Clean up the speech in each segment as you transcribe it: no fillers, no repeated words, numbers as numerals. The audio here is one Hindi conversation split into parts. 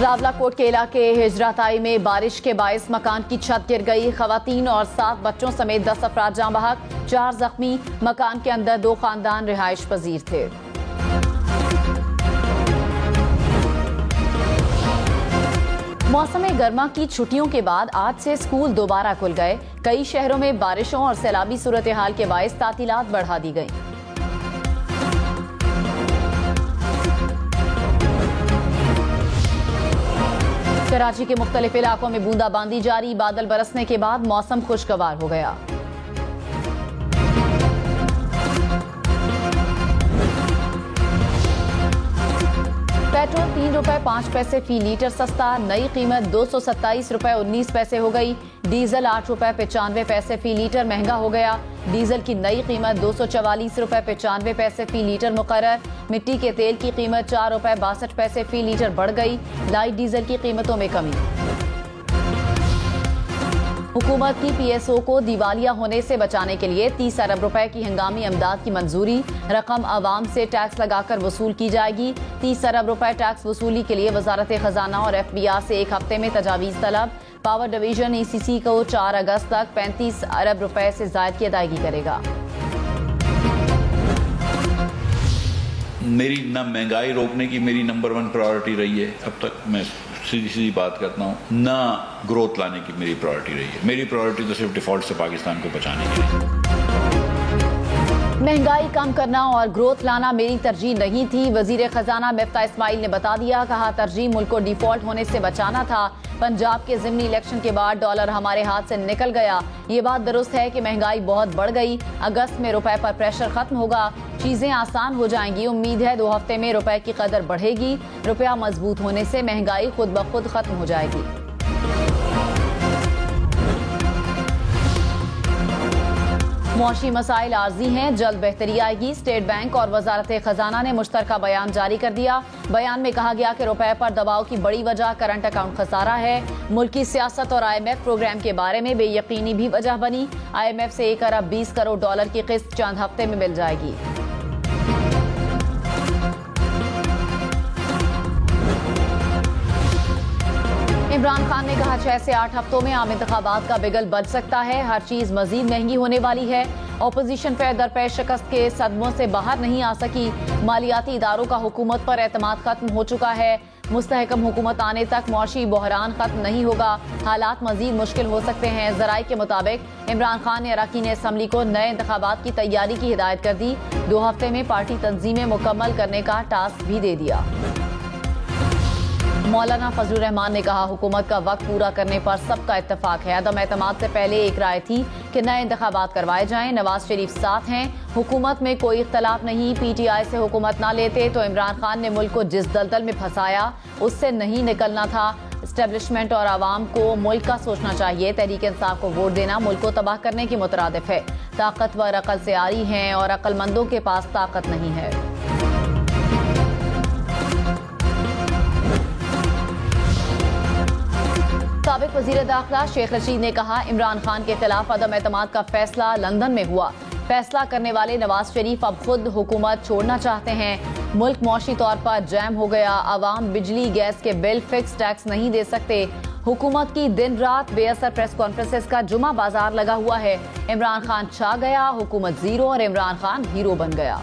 रावलाकोट के इलाके हिजराताई में बारिश के बायस मकान की छत गिर गई। खवातीन और 7 बच्चों समेत 10 अफराद जाँ बहक, 4 जख्मी। मकान के अंदर 2 खानदान रिहाइश पजीर थे। मौसम गर्मा की छुट्टियों के बाद आज से स्कूल दोबारा खुल गए। कई शहरों में बारिशों और सैलाबी सूरत हाल के बायस तातीलात बढ़ा दी गई। कराची के मुख्तलिफ इलाकों में बूंदाबांदी जारी। बादल बरसने के बाद मौसम खुशगवार हो गया। पेट्रोल 3 रुपए 5 पैसे फी लीटर सस्ता। नई कीमत 227 रुपए 19 पैसे हो गई। डीजल 8 रुपए 95 पैसे फी लीटर महंगा हो गया। डीजल की नई कीमत 244 रुपए 95 पैसे फी लीटर मुकर्रर। मिट्टी के तेल की कीमत 4 रुपए 62 पैसे फी लीटर बढ़ गई। लाइट डीजल की कीमतों में कमी। हुकूमत की पीएसओ को दिवालिया होने से बचाने के लिए 30 अरब रुपए की हंगामी अमदाद की मंजूरी। रकम आवाम से टैक्स लगाकर वसूल की जाएगी। 30 अरब रुपए टैक्स वसूली के लिए वजारत खजाना और FBI से 1 हफ्ते में तजावीज़ तलब। पावर डिवीजन ECC को 4 अगस्त तक 35 अरब रुपए से ज़ायद की अदायगी करेगा। मेरी न महंगाई रोकने की मेरी नंबर 1 प्रायोरिटी रही है। अब तक मैं सीधी बात करता हूँ, ना ग्रोथ लाने की मेरी प्रायोरिटी रही है। मेरी प्रायोरिटी तो सिर्फ डिफॉल्ट से पाकिस्तान को बचाने की है। महंगाई कम करना और ग्रोथ लाना मेरी तरजीह नहीं थी, वजीर खजाना मिफ्ता इस्माइल ने बता दिया। कहा, तरजीह मुल्क को डिफॉल्ट होने से बचाना था। पंजाब के ज़िमनी इलेक्शन के बाद डॉलर हमारे हाथ से निकल गया। ये बात दुरुस्त है कि महंगाई बहुत बढ़ गई। अगस्त में रुपए पर प्रेशर खत्म होगा, चीजें आसान हो जाएंगी। उम्मीद है 2 हफ्ते में रुपए की कदर बढ़ेगी। रुपया मजबूत होने से महंगाई खुद ब खुद खत्म हो जाएगी। मौशी मसाइल आर्जी हैं, जल्द बेहतरी आएगी। स्टेट बैंक और वजारत खजाना ने मुश्तरका बयान जारी कर दिया। बयान में कहा गया कि रुपए पर दबाव की बड़ी वजह करंट अकाउंट खसारा है। मुल्की सियासत और IMF प्रोग्राम के बारे में बेयकीनी भी वजह बनी। IMF से 1 अरब 20 करोड़ डॉलर की किस्त चंद हफ्ते में मिल जाएगी। इमरान खान ने कहा, 6 से 8 हफ्तों में आम इंतखाबात का बिगल बज सकता है। हर चीज मजीद महंगी होने वाली है। ऑपोजिशन पे दरपेश शिकस्त के सदमों से बाहर नहीं आ सकी। मालियाती इदारों का हुकूमत पर एतमाद खत्म हो चुका है। मुस्तहकम हुकूमत आने तक मौशी बहरान खत्म नहीं होगा। हालात मजीद मुश्किल हो सकते हैं। ज़राए के मुताबिक इमरान खान ने अरकान असम्बली को नए इंतखाबात की तैयारी की हिदायत कर दी। 2 हफ्ते में पार्टी तंजीमें मुकम्मल करने का टास्क भी दे दिया। मौलाना फजलुर रहमान ने कहा, हुकूमत का वक्त पूरा करने पर सबका इत्तेफाक है। अदम एतमाद से पहले एक राय थी कि नए इंतखाबात करवाए जाएं। नवाज शरीफ साथ हैं, हुकूमत में कोई इख्तलाफ नहीं। PTI से हुकूमत ना लेते तो इमरान खान ने मुल्क को जिस दलदल में फंसाया उससे नहीं निकलना था। एस्टेब्लिशमेंट और आवाम को मुल्क का सोचना चाहिए। तहरीक इंसाफ को वोट देना मुल्क को तबाह करने की मुतरादिफ है। ताकतवर अकल से आरी हैं और अक्लमंदों के पास ताकत नहीं है। साबिक वजीर दाखिला शेख रशीद ने कहा, इमरान खान के खिलाफ अदम एतमाद का फैसला लंदन में हुआ। फैसला करने वाले नवाज शरीफ अब खुद हुकूमत छोड़ना चाहते हैं। मुल्क मौशी तौर पर जैम हो गया। आवाम बिजली गैस के बिल फिक्स टैक्स नहीं दे सकते। हुकूमत की दिन रात बेअसर प्रेस कॉन्फ्रेंसेस का जुमा बाजार लगा हुआ है। इमरान खान छा गया, हुकूमत जीरो और इमरान खान हीरो बन गया।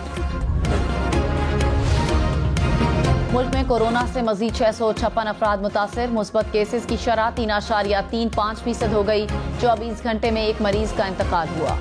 मुल्क में कोरोना से मजीद 656 अफराद मुतासिर। मुस्बत केसेस की शरह 3.35% हो गई। 24 घंटे में एक मरीज का इंतकाल हुआ।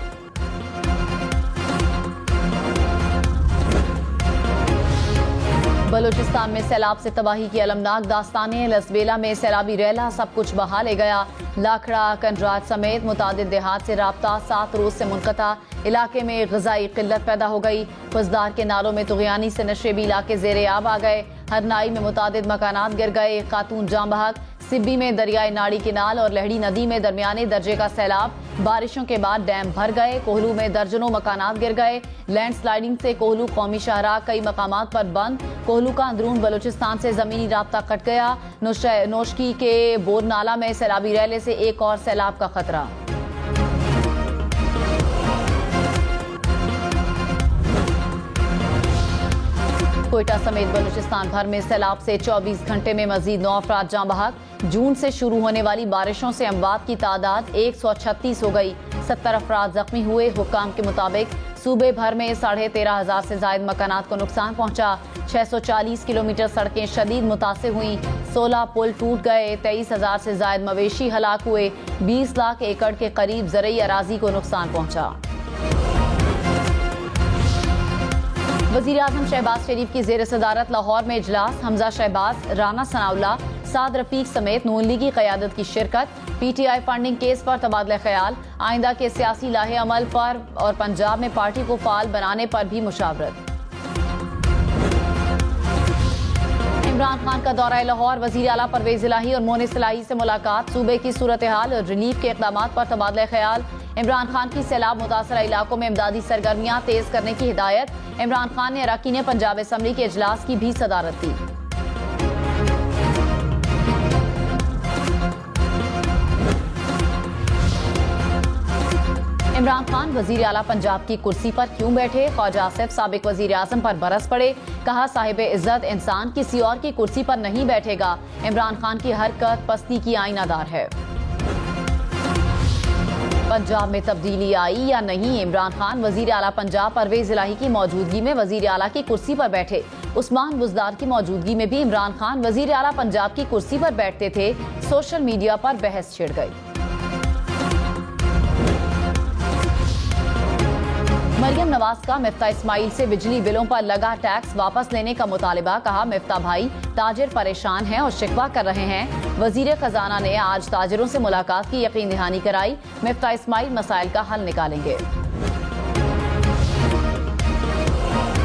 बलूचिस्तान में सैलाब से तबाही की अलमनाक दास्तानें। लसबेला में सैलाबी रैला सब कुछ बहा ले गया। लाखड़ा, कंडराज समेत मुतादिद देहात से राब्ता 7 रोज से मुनक़ता। इलाके में ग़िज़ाई किल्लत पैदा हो गई। फुजदार के नालों में तुग़यानी से नशेबी इलाके ज़ेरे आब आ गए। हरनाई में मुतादिद मकानात गिर गए। खातून जाँ बहक। सिब्बी में दरियाई नाड़ी किनाल और लहड़ी नदी में दरमियाने दर्जे का सैलाब। बारिशों के बाद डैम भर गए। कोहलू में दर्जनों मकानात गिर गए। लैंडस्लाइडिंग से कोहलू कौमी शाहराह कई मकामात पर बंद। कोहलू का अंदरून बलूचिस्तान से जमीनी राब्ता कट गया। नोशकी के बोरनाला में सैलाबी रैले से एक और सैलाब का खतरा। कोयटा समेत बलूचिस्तान भर में सैलाब से 24 घंटे में मजीद 9 अफराद जाँ बहक। जून से शुरू होने वाली बारिशों से अमवात की तादाद 136 हो गई। 70 अफराद जख्मी हुए। हुक्काम के मुताबिक सूबे भर में 13,500 से जायद मकानात को नुकसान पहुंचा। 640 किलोमीटर सड़कें शदीद मुतासिर हुई। 16 पुल टूट गए। 23,000 से जायद मवेशी हलाक हुए। 20 लाख एकड़ के करीब ज़रई अराजी को नुकसान पहुंचा। वज़ीर आज़म शहबाज शरीफ की ज़ेर सदारत लाहौर में इजलास। हमजा शहबाज, राना सनाउल्लाह, साद रफीक समेत नून लीग की क़यादत की शिरकत। PTI फंडिंग केस पर तबादला ख्याल। आइंदा के सियासी लाहे अमल पर और पंजाब में पार्टी को फाल बनाने पर भी मुशावरत। इमरान खान का दौरा लाहौर। वज़ीर आला परवेज इलाही और मोहन इस्लाही से मुलाकात। सूबे की सूरत हाल और रिलीफ के इक़दामात पर तबादला ख्याल। इमरान खान की सैलाब मुतासरा इलाकों में इमदादी सरगर्मियां तेज करने की हिदायत। इमरान खान ने अरकान पंजाब असम्बली के इजलास की भी सदारत की। इमरान खान वजीर आला पंजाब की कुर्सी पर क्यों बैठे? ख्वाजा आसिफ साबिक वजीर आजम पर बरस पड़े। कहा, साहिब इज्जत इंसान किसी और की कुर्सी पर नहीं बैठेगा। इमरान खान की हरकत पस्ती की आईनादार है। पंजाब में तब्दीली आई या नहीं? इमरान खान वजीर आला पंजाब परवेज इलाही की मौजूदगी में वजीर आला की कुर्सी पर बैठे। उस्मान बुज़दार की मौजूदगी में भी इमरान खान वजीर आला पंजाब की कुर्सी पर बैठते थे। सोशल मीडिया पर बहस छिड़ गई। मरियम नवाज का मिफ्ता इस्माइल से बिजली बिलों पर लगा टैक्स वापस लेने का मुतालिबा। कहा, मिफ्ता भाई ताजिर परेशान हैं और शिकवा कर रहे हैं। वजीर खजाना ने आज ताजिरों से मुलाकात की यकीन दहानी कराई। मिफ्ता इस्माइल मसाइल का हल निकालेंगे।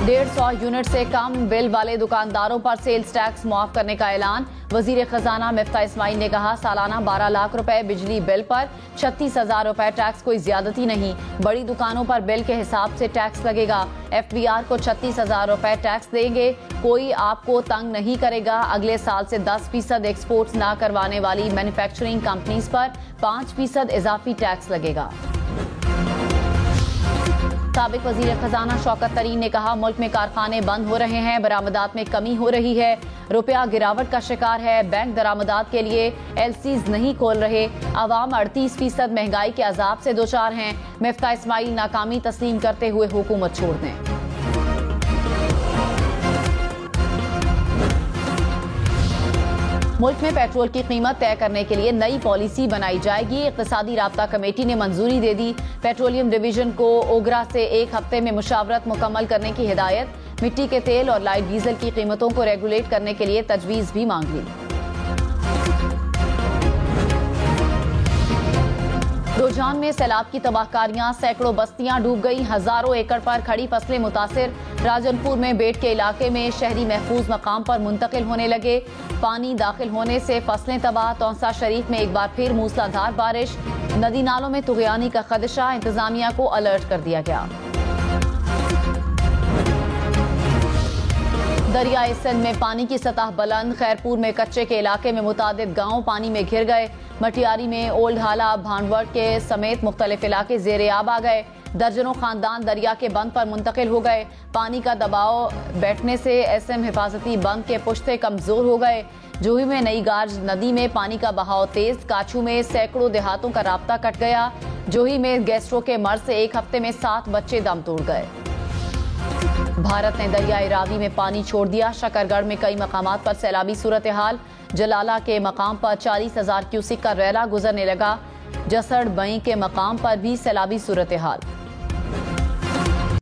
150 यूनिट से कम बिल वाले दुकानदारों पर सेल्स टैक्स मुआफ करने का ऐलान। वजीर खजाना मिफ्ता इस्माइल ने कहा, सालाना 12 लाख रुपए बिजली बिल पर 36,000 रुपए टैक्स कोई ज्यादती नहीं। बड़ी दुकानों पर बिल के हिसाब से टैक्स लगेगा। FBR को 36,000 रुपए टैक्स देंगे। कोई आपको तंग नहीं करेगा। अगले साल से 10% एक्सपोर्ट ना करवाने वाली मैन्युफैक्चरिंग कंपनीज पर 5% इजाफी टैक्स लगेगा। साबिक वजीर खजाना शौकत तरीन ने कहा, मुल्क में कारखाने बंद हो रहे हैं, बरामदात में कमी हो रही है, रुपया गिरावट का शिकार है, बैंक दरामदात के लिए LCs नहीं खोल रहे, अवाम 38% महंगाई के अजाब से दो चार हैं। मिफ्ता इस्माइल नाकामी तस्लीम करते हुए हुकूमत छोड़ दें। मुल्क में पेट्रोल की कीमत तय करने के लिए नई पॉलिसी बनाई जाएगी। इक़्तिसादी राब्ता कमेटी ने मंजूरी दे दी। पेट्रोलियम डिवीजन को ओगरा से 1 हफ्ते में मुशावरत मुकम्मल करने की हिदायत। मिट्टी के तेल और लाइट डीजल की कीमतों को रेगुलेट करने के लिए तजवीज़ भी मांग ली। रुझान में सैलाब की तबाहकारियां, सैकड़ों बस्तियां डूब गई, हजारों एकड़ पर खड़ी फसलें मुतासिर। राजनपुर में बेट के इलाके में शहरी महफूज मकाम पर मुंतकिल होने लगे। पानी दाखिल होने से फसलें तबाह। तौसा शरीफ में एक बार फिर मूसलाधार बारिश। नदी नालों में तुगयानी का खदशा। इंतजामिया को अलर्ट कर दिया गया। दरियाए सिंध में पानी की सतह बुलंद। खैरपुर में कच्चे के इलाके में मुतादिद गांव पानी में घिर गए। मटियारी में ओल्ड हाला, भांडवट के समेत मुख्तलिफ इलाके ज़ेरे आब आ गए। दर्जनों खानदान दरिया के बंद पर मुंतकिल हो गए। पानी का दबाव बैठने से SM हिफाजती बंद के पुश्ते कमजोर हो गए। जोही में नई गार्ज नदी में पानी का बहाव तेज। काछू में सैकड़ों देहातों का राब्ता कट गया। जोही में गैस्ट्रो के मर्ज से 1 हफ्ते में 7 बच्चे दम तोड़ गए। भारत ने दरियाए रावी में पानी छोड़ दिया। शकरगढ़ में कई मकामात पर सैलाबी सूरत हाल। जलाला के मकाम पर 40,000 क्यूसिक का रैला गुजरने लगा। जसड़ बई के मकाम पर भी सैलाबी सूरत हाल।